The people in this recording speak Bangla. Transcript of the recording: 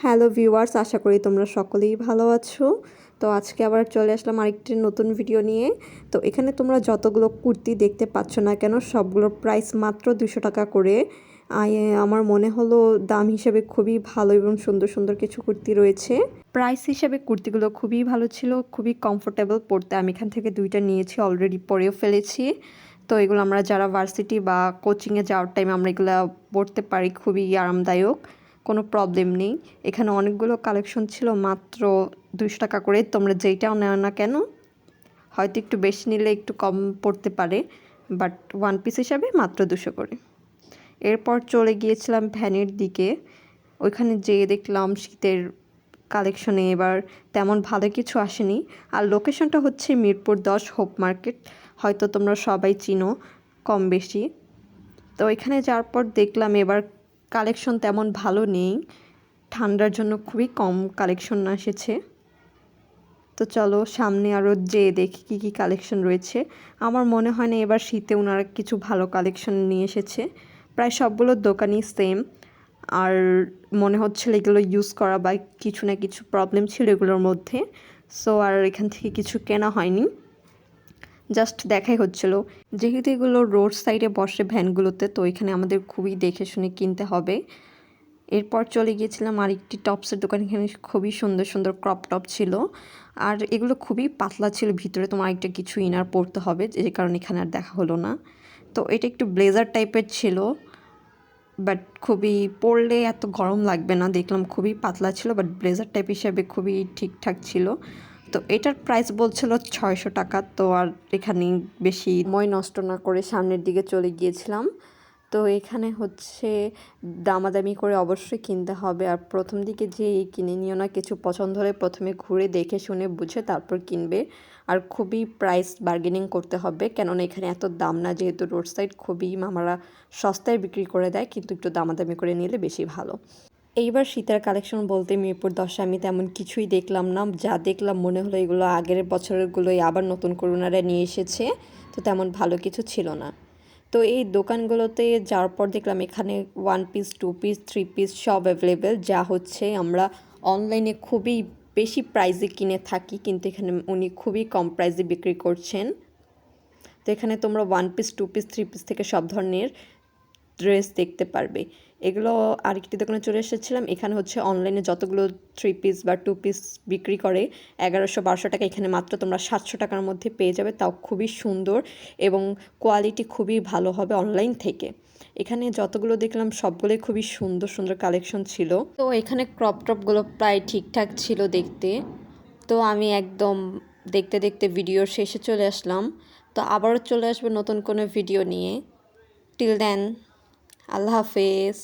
হ্যালো ভিউয়ার্স, আশা করি তোমরা সকলেই ভালো আছো। তো আজকে আবার চলে আসলাম আরেকটি নতুন ভিডিও নিয়ে। তো এখানে তোমরা যতগুলো কুর্তি দেখতে পাচ্ছ না কেন, সবগুলোর প্রাইস মাত্র 200 টাকা করে। আমার মনে হলো দাম হিসেবে খুবই ভালো এবং সুন্দর সুন্দর কিছু কুর্তি রয়েছে। প্রাইস হিসেবে কুর্তিগুলো খুবই ভালো ছিল, খুবই কমফোর্টেবল পরতে। আমি এখান থেকে দুইটা নিয়েছি, অলরেডি পরেও ফেলেছি। তো এগুলো আমরা যারা ভার্সিটি বা কোচিংয়ে যাওয়ার টাইমে আমরা এগুলো পরতে পারি, খুবই আরামদায়ক, কোনো প্রবলেম নেই। এখানে অনেকগুলো কালেকশন ছিল মাত্র 200 টাকা করে। তোমরা যেইটাও নেও না কেন, হয়তো একটু বেশি নিলে একটু কম পড়তে পারে, বাট ওয়ান পিস হিসাবে মাত্র 200 করে। এরপর চলে গিয়েছিলাম ভ্যানের দিকে। ওইখানে যেয়ে দেখলাম শীতের কালেকশনে এবার তেমন ভালো কিছু আসেনি। আর লোকেশনটা হচ্ছে মিরপুর 10 হোপ মার্কেট, হয়তো তোমরা সবাই চিনো কম বেশি। তো এখানে যাওয়ার পর দেখলাম এবার কালেকশন তেমন ভালো নেই, ঠান্ডার জন্য খুবই কম কালেকশন এসেছে। তো চলো সামনে আরও যেয়ে দেখি কী কী কালেকশন রয়েছে। আমার মনে হয় না এবার শীতে ওনারা কিছু ভালো কালেকশন নিয়ে এসেছে। প্রায় সবগুলো দোকানই সেম, আর মনে হচ্ছিল এগুলো ইউজ করা বা কিছু না কিছু প্রবলেম ছিল এগুলোর মধ্যে। সো আর এখান থেকে কিছু কেনা হয়নি, জাস্ট দেখাই হচ্ছিলো। যেহেতু এগুলো রোড সাইডে বসে ভ্যানগুলোতে, তো এখানে আমাদের খুবই দেখে শুনে কিনতে হবে। এরপর চলে গিয়েছিলাম আরেকটি টপসের দোকান। এখানে খুবই সুন্দর সুন্দর ক্রপ টপ ছিল, আর এগুলো খুবই পাতলা ছিল, ভিতরে তোমার আরেকটা কিছু ইনার পরতে হবে, যে কারণে এখানে আর দেখা হলো না। তো এটা একটু ব্লেজার টাইপের ছিল, বাট খুবই পরলে এত গরম লাগবে না, দেখলাম খুবই পাতলা ছিল, বাট ব্লেজার টাইপ হিসাবে খুবই ঠিকঠাক ছিল। তো এটার প্রাইস বলছিল 600 টাকা। তো আর এখানে বেশি সময় নষ্ট না করে সামনের দিকে চলে গিয়েছিলাম। তো এখানে হচ্ছে দামাদামি করে অবশ্যই কিনতে হবে, আর প্রথম দিকে যে কিনে নিও না, কিছু পছন্দ হলে প্রথমে ঘুরে দেখে শুনে বুঝে তারপর কিনবে। আর খুবই প্রাইস বার্গেনিং করতে হবে, কেননা এখানে এত দাম না, যেহেতু রোড সাইড খুবই মামারা সস্তায় বিক্রি করে দেয়, কিন্তু একটু দামাদামি করে নিলে বেশি ভালো। এইবার শীতের কালেকশন বলতে মিরপুর 10 আমি তেমন কিছুই দেখলাম না। যা দেখলাম মনে হলো এগুলো আগের বছরেরগুলোই আবার নতুন করে ওনারা নিয়ে এসেছে, তো তেমন ভালো কিছু ছিল না। তো এই দোকানগুলোতে যাওয়ার পর দেখলাম এখানে 1 পিস 2 পিস 3 পিস সব অ্যাভেলেবেল, যা হচ্ছে আমরা অনলাইনে খুবই বেশি প্রাইসে কিনে থাকি, কিন্তু এখানে উনি খুবই কম প্রাইসে বিক্রি করছেন। তো এখানে তোমরা 1 পিস 2 পিস 3 পিস থেকে সব ধরনের ড্রেস দেখতে পারবে। এগুলো আরেকটি দোকানে চলে এসেছিলাম। এখানে হচ্ছে অনলাইনে যতগুলো 3 পিস বা 2 পিস বিক্রি করে 1100-1200 টাকা, এখানে মাত্র তোমরা 700 টাকার মধ্যে পেয়ে যাবে, তাও খুবই সুন্দর এবং কোয়ালিটি খুবই ভালো হবে অনলাইন থেকে। এখানে যতগুলো দেখলাম সবগুলোই খুবই সুন্দর সুন্দর কালেকশন ছিল। তো এখানে ক্রপ টপগুলো প্রায় ঠিকঠাক ছিল দেখতে। তো আমি একদম দেখতে দেখতে ভিডিওর শেষে চলে আসলাম। তো আবারও চলে আসবো নতুন কোনো ভিডিও নিয়ে। টিল দেন, আল্লাহ হাফেজ।